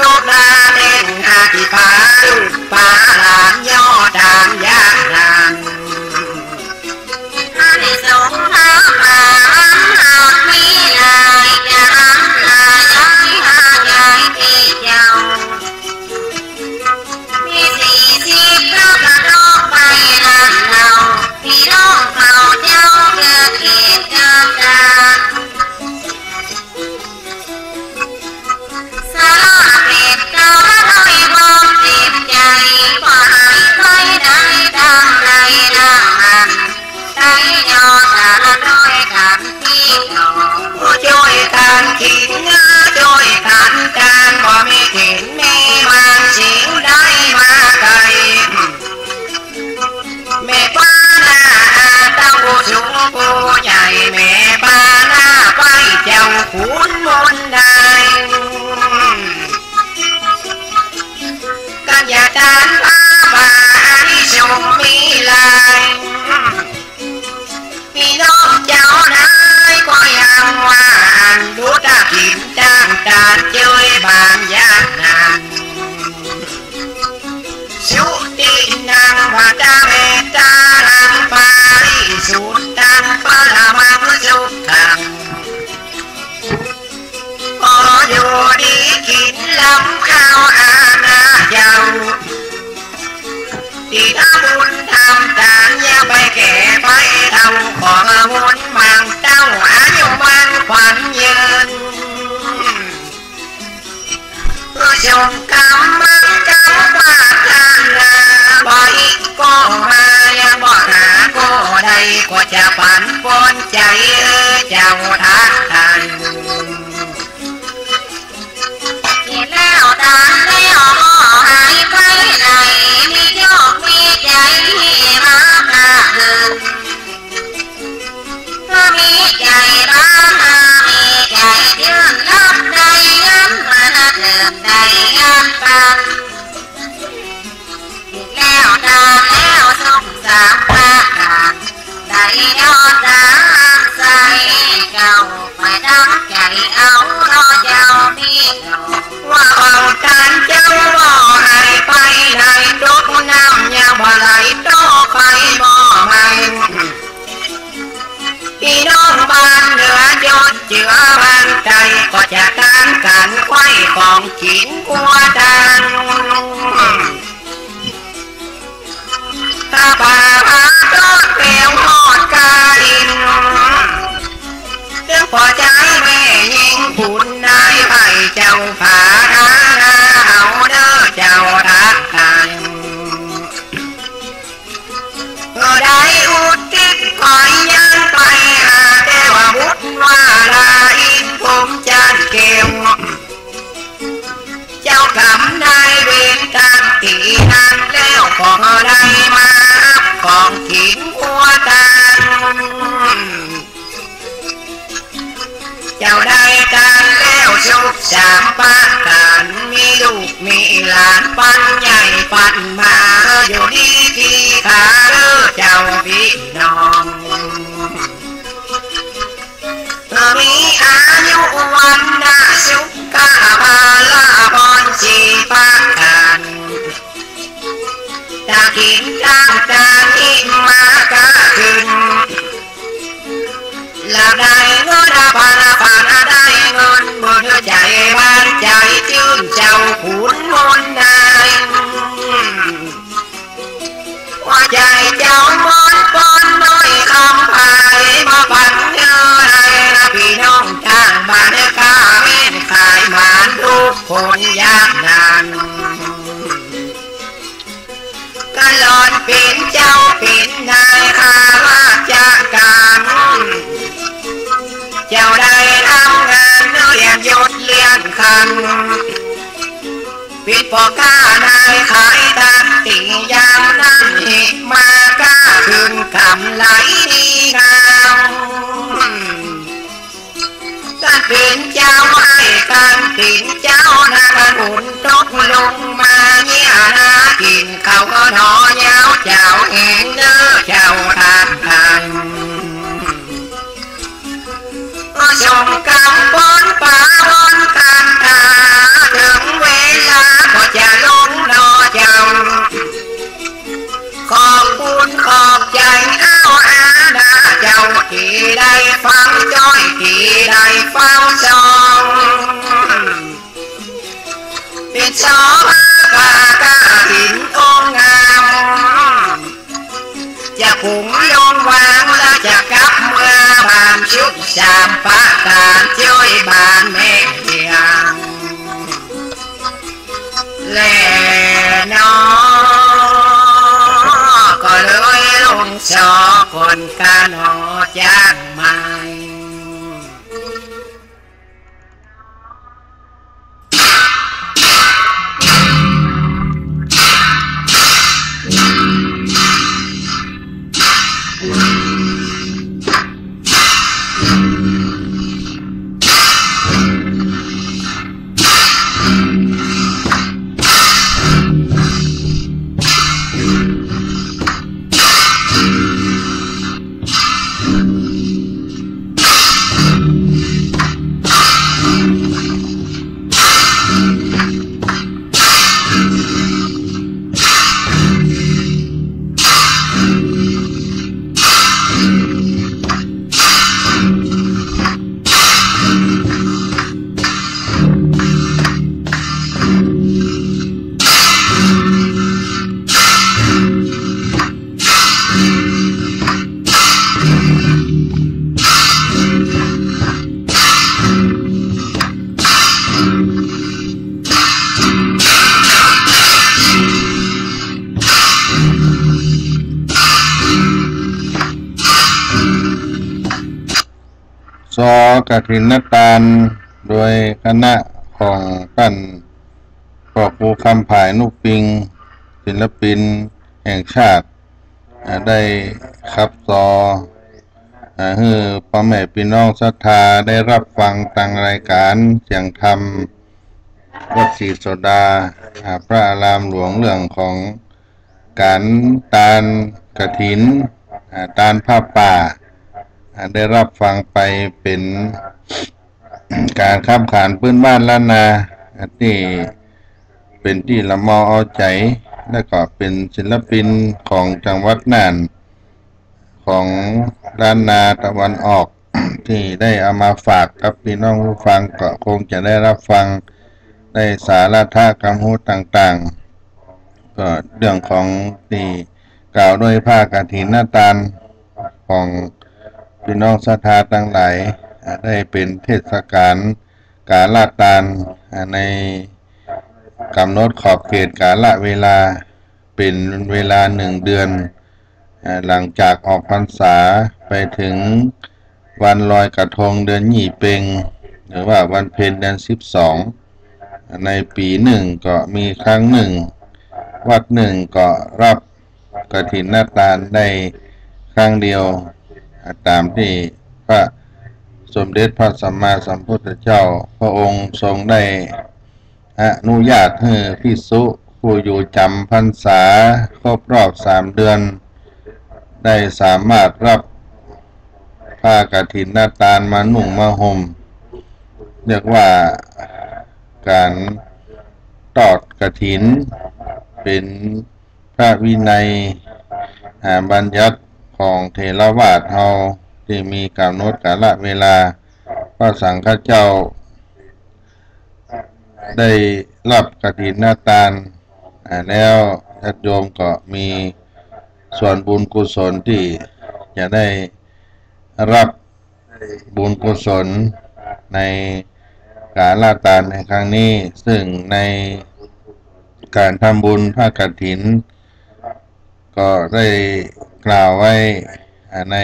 ตุลาเด่นอาทิพาลูกป่าหลานย่อดานยากนานอันนี้ส่งผ้าป่าหากมีลายจะหำลายย้อยหาใหญ่ที่เจ้ามี40แล้วก็โลกไปนั่นเราพี่น้องเขาเจ้าเกิดเหตุเกิดการสารเป็ดเจ้าน้อยมองจิตใจบ่ให้ใครได้ทำไรน้ำมันได้ยอดสารน้อยกันพี่น้องช่วยกันคิดเงาช่วยกันการบ่มีถิ่นมีมันสิ่งใดมาไกลแม่ป้าหน้าเต้าสูงผู้ใหญ่แม่ป้าหน้าไปเจ้าขุนมนต์ได้กันอย่าทานผ้าป่าที่ชมมีลายพี่น้องเจ้านายก็ยังว่าบุตรถิ่นจ้างการเจยบางยากนานสุตินังวาจาเมตตาลังปาริสุทธังปะละมังสุขังขออยู่ดีกินลำข้าวอาณาเจ้าที่ทำบุญทำทานอย่าไปแก่ไปเท่าขอบุญมังเจ้าอายุมันขวัญยืนผู้ชมกรรมมังเจ้าว่าทางนาบ่อีกก็มายังบ่หาก็ได้ก็จะปันปนใจเจ้าทักทายที่แล้วตาแล้วก็หายไปไหนมีโยกมีใจที่มาหาเดินมีใจรักมีใจยืนรับได้ยันมาเดินได้ยันปันแล้วตาแล้วสงสารพระกันได้ยอดรักใส่เก่าไม่ตั้งใจเอารอเจ้าพี่ว่าเอาการเจ้าบ่ให้ไปไหนดกน้ำยาบ่ไหลโตใครบ่ไม่พี่น้องบ้านเหนือยอดเจือบ้านใจก็จะการกันไข่ของขิงกัวดังถ้าป่าพาต้นเปลวหอดกาดินเรื่องพอใจแม่ยิงผุนนายไผ่เจ้าผานาเอาเด้อเจ้าทักทายก็ได้อุทิศคอยยังไปหาเทวบุตรว่าลาอินผมจันเกวเจ้ากรรมนายเวรกรรมตีนั้นแล้วก็ได้มาของขิงหัวตาเจ้าได้การแล้วสุขสามปาการมีลูกมีหลานปันใหญ่ปันมาอยู่ดีที่ขาเจ้าพี่น้องมีอายุวันนาสุขกาบาลาบอนสีปาการตาขิงตางตาขิง บ้านใจชื่นเจ้าขุนมนนายว่าใจเจ้ามอนปอนน้อยคำพายมาพันเนื้อไรนะพี่น้องทางบ้านข้าเม่นขายหมานทุกคนยากนานก็หลอนเป็นเจ้าเป็นนายข้าราชการเจ้าได้ทำงานเลี้ยงยศเลี้ยงคันปิดพ่อข้านายขายตันติ่งยามนั่งเหตุมาก้าถึงคำไหลดีงามการเป็นเจ้าให้การเป็นเจ้านาหนุนตกลงมาเนี่ยนากินเขาก็หนอยาวเจ้าเองเนื้อเจ้าทานทานชมกำบนป่าบนกันตาถึงเวลาก็จะลงนอเจ้าขอบคุณขอบใจเอาอาณาเจ้าที่ได้ฟังจ้อยที่ได้ฟังจองเป็นชอบกากาหินองงามจะผงลงวางและจะกลับเมื่อบานชุบชามปะการช่วยบานแม่เพียงและน้อก็เลยลงชอคนกันหอจากไม้ซอกฐินตาลโดยคณะของปั้นพ่อครูคำผายนุปิงศิลปินแห่งชาติได้ขับซอให้พ่อแม่พี่น้องศรัทธาได้รับฟังต่างรายการเสียงธรรมวัดศรีโสดาพระอารามหลวงเรื่องของการตาลกฐินตาลผ้าป่าได้รับฟังไปเป็นการข้ามขานพื้นบ้านล้านนาที่เป็นที่ละมอเอาใจและก็เป็นศิลปินของจังหวัดน่านของล้านนาตะวันออก ที่ได้เอามาฝากกับพี่น้องผู้ฟังก็คงจะได้รับฟังได้สาระท่ากำหูต่างๆก็เรื่องของที่กล่าวด้วยผ้ากฐินตาลของพี่น้องศรัทธาทั้งหลายได้เป็นเทศกาลกาลตาลในกำหนดขอบเขตกาลเวลาเป็นเวลา1 เดือนหลังจากออกพรรษาไปถึงวันลอยกระทงเดือนยี่เปงหรือว่าวันเพ็ญเดือน12ในปีหนึ่งก็มีครั้งหนึ่งวัดหนึ่งก็รับกฐินตาลได้ครั้งเดียวตามที่พระสมเด็จพระสัมมาสัมพุทธเจ้าพระองค์ทรงได้อนุญาตให้ภิกษุผู้อยู่จำพรรษาครบรอบ3 เดือนได้สามารถรับผ้ากฐินตาลมานุ่งมาห่มเรียกว่าการตอดกฐินเป็นพระวินัยบัญญัติของเถรวาทเฮาที่มีกำหนดกาลเวลาพระสังฆเจ้า ได้รับกฐินนาตานแล้วญาติโยมก็มีส่วนบุญกุศลที่จะได้รับบุญกุศลในการละทานในครั้งนี้ซึ่งในการทำบุญผ้ากฐินก็ได้กล่าวไว้ใน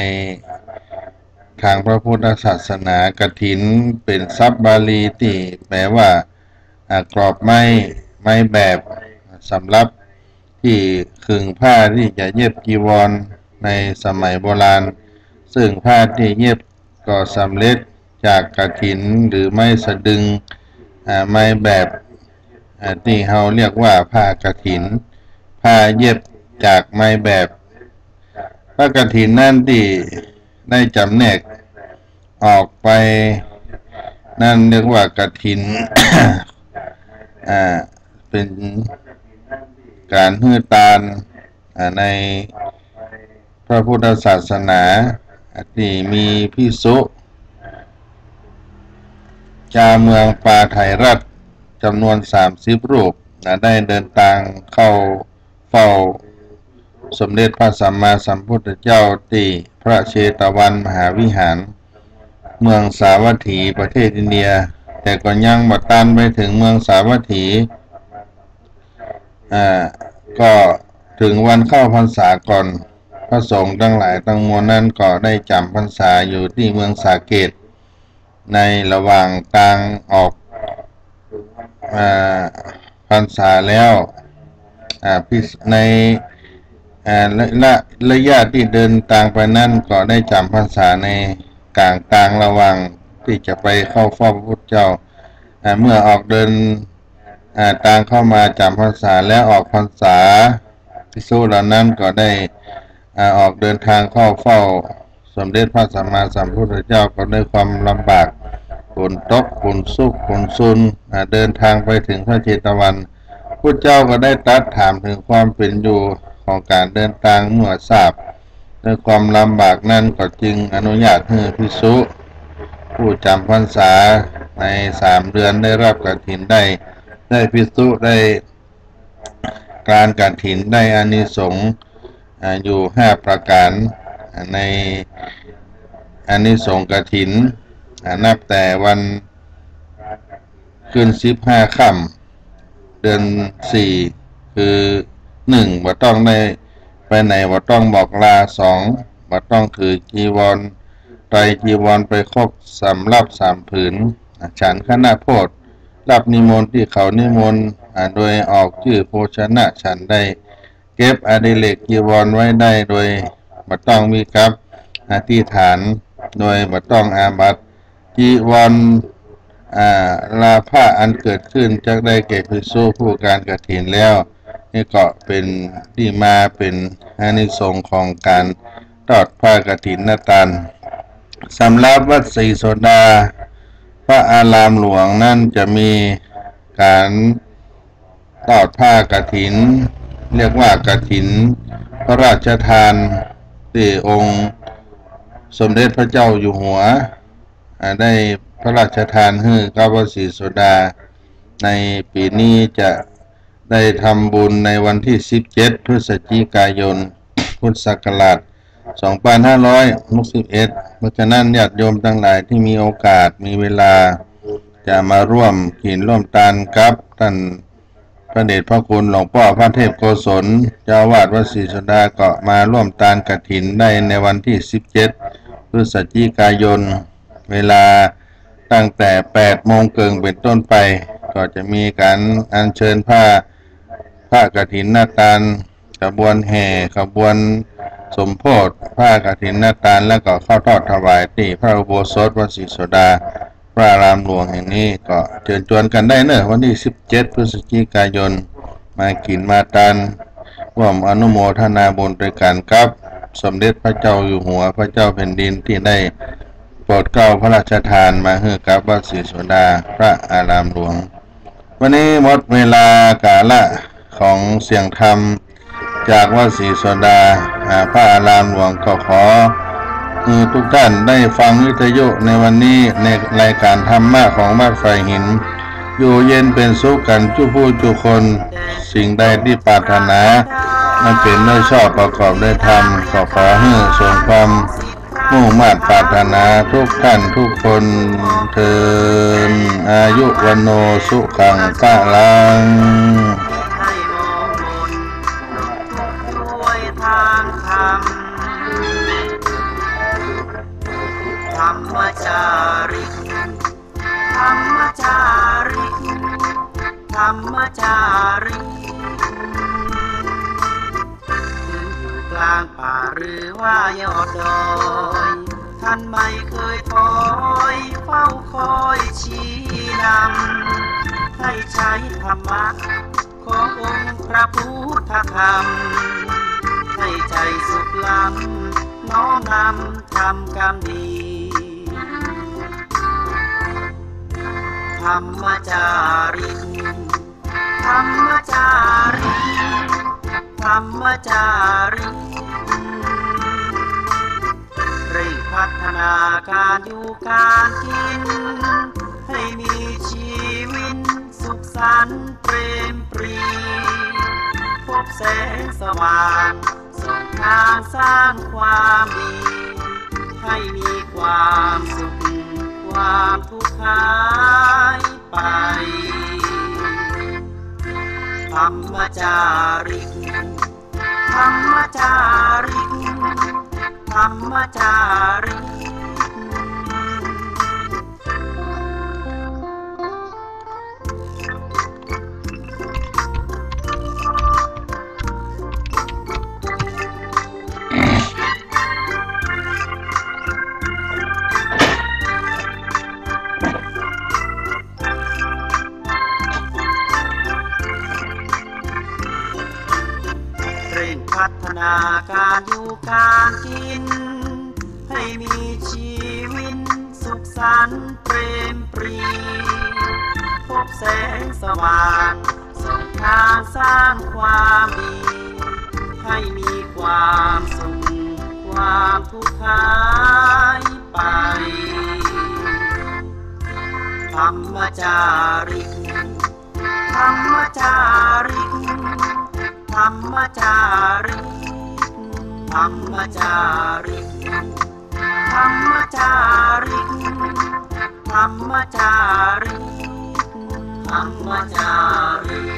ทางพระพุทธศาสนากฐินเป็นศัพท์บาลีที่แปลว่ากรอบไม้แบบสำหรับที่ขึงผ้าที่จะเย็บจีวรในสมัยโบราณซึ่งผ้าที่เย็บก็สำเร็จจากกฐินหรือไม้สะดึงไม้แบบที่เราเรียกว่าผ้ากฐินผ้าเย็บจากไม้แบบผ้ากฐินนั่นที่ได้จำแนกออกไปนั่นเรียกว่ากฐิน เป็นการฮื้อตานในพระพุทธศาสนาที่มีภิกษุชาวเมืองปาไถรัฐจำนวน30รูปได้เดินทางเข้าเฝ้าสมเด็จพระสัมมาสัมพุทธเจ้าที่พระเชตวันมหาวิหารเมืองสาวัตถีประเทศอินเดียแต่ก็ยังบ่ตันไปถึงเมืองสาวัตถีก็ถึงวันเข้าพรรษาก่อนพระสงฆ์ทั้งหลายทั้งมวลนั้นก็ได้จำพรรษาอยู่ที่เมืองสาเกตในระหว่างทางออกพรรษาแล้วในระยะที่เดินทางไปนั้นก็ได้จำพรรษาในกลางทางระหว่างที่จะไปเข้าเฝ้าพระพุทธเจ้าเมื่อออกเดินทางเข้ามาจำพรรษาแล้วออกพรรษาภิกษุเหล่านั้นก็ได้ออกเดินทางเข้าเฝ้าสมเด็จพระสัมมาสัมพุทธเจ้าก็ด้วยความลำบากฝนตกฝนสุกฝนซุนเดินทางไปถึงพระเชตวันพุทธเจ้าก็ได้ตรัสถามถึงความเป็นอยู่ของการเดินทางเมื่อทราบด้วยความลำบากนั้นก็จึงอนุญาตให้ภิกษุผู้จำพรรษาใน3 เดือนได้รับกฐินได้ภิกษุได้การกฐินได้อานิสงส์อยู่5ประการในอานิสงส์กฐินนับแต่วันขึ้น15ค่ำเดือน4คือ1บ่ต้องได้ไปไหนบ่ต้องบอกลา2บ่ต้องถือจีวรไตรจีวรไปครบสำรับ3ผืนฉันคณะโพธิรับนิมนต์ที่เขานิมนต์โดยออกชื่อโภชนะฉันได้เก็บอดิเรกจีวรไว้ได้โดยบ่ต้องมีกับอธิษฐานโดยบ่ต้องอาบัติจีวรลาภะอันเกิดขึ้นจากได้แก่ภิกษุผู้การกฐินแล้วนี่ก็เป็นที่มาเป็นอานิสงส์ของการทอดผ้ากฐินนาตานสำหรับวัดศรีโสดาพระอารามหลวงนั่นจะมีการทอดผ้ากฐินเรียกว่ากฐินพระราชทานที่องค์สมเด็จพระเจ้าอยู่หัวได้พระราชทานให้กับวัดศรีโสดาในปีนี้จะได้ทำบุญในวันที่17พฤศจิกายนพุทธศักราช2561เพราะฉะนั้นญาติโยมทั้งหลายที่มีโอกาสมีเวลาจะมาร่วมกินร่วมทานกับท่านพระเดชพระคุณหลวงพ่อพระเทพโกศลเจ้าวาดวัดศรีโสดาก็มาร่วมทานกฐินได้ในวันที่17พฤศจิกายนเวลาตั้งแต่8 โมงครึ่งเป็นต้นไปก็จะมีการอัญเชิญผ้ากฐินนาตานขบวนแห่ขบวนสมโภชผ้ากฐินนาตานแล้วก็เข้าทอดถวายที่พระอุโบสถวัดศรีโสดาพระอารามหลวงแห่งนี้ก็เชิญชวนกันได้เนอะวันที่17พฤศจิกายนมากินมาทานร่วมอนุโมทนาบุญด้วยกันกับสมเด็จพระเจ้าอยู่หัวพระเจ้าแผ่นดินที่ได้โปรดเกล้าพระราชทานมาให้กับวัดศรีโสดาพระอารามหลวงวันนี้หมดเวลากาละของเสียงธรรมจากวัดศรีโสดาพระอารามหลวงก็ขอทุกท่านได้ฟังวิทยุในวันนี้ในรายการธรรมะของวัดไฟหิน อยู่เย็นเป็นสุขกันจุผู้จุคนสิ่งใดที่ปรารถนามันเป็นเนื้อชอบประกอบด้วยธรรมขอให้สมความมุ่งมั่นปรารถนาทุกท่านทุกคนเทินอายุวันโนสุขังพลังให้มองมนด้วยทางธรรมธรรมจาริกธรรมจาริกธรรมจาริกอยู่กลางป่าหรือว่ายอดดอยท่านไม่เคยถอยเฝ้าคอยชี้นำให้ใช้ธรรมะขององค์พระพุทธธรรมให้ใจสุขล้ำน้อมนำทำกรรมดีธรรมจาริกธรรมจาริกธรรมจาริกเร่งพัฒนาการอยู่การกินให้มีชีวิตสุขสันต์เปรมปรีพบแสงสว่างส่องทางสร้างความดีให้มีความสุขความทุกข์หายไปธรรมจาริกธรรมจาริกธรรมจาริกพัฒนาการอยู่การกินให้มีชีวิตสุขสันต์เปรมปรีพบแสงสว่างส่องทางสร้างความดีให้มีความสุขความทุกข์หายไปธรรมจาริกธรรมจาริกธรรมจาริกธรรมจาริกธรรมจาริกธรรมจาริกธรรมจาริก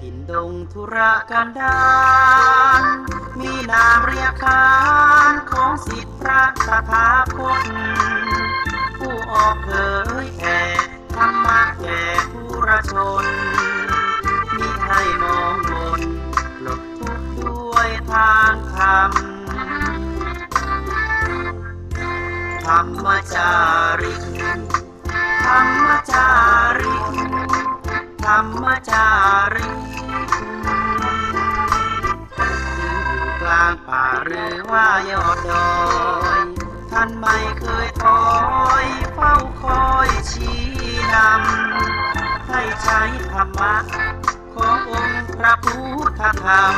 ถิ่นดงธุรกันดารมีนามเรียกขานของศิษย์พระตถาคตผู้ออกเผยแผ่ธรรมะแก่ผู้ราชนมิให้มองมนปลดทุกข์ด้วยทางธรรมธรรมจาริกธรรมจาริกธรรมจาริกอยู่กลางป่าหรือว่ายอดดอยท่านไม่เคยถอยเฝ้าคอยชี้นำให้ใช้ธรรมะขององค์พระพุทธธรรม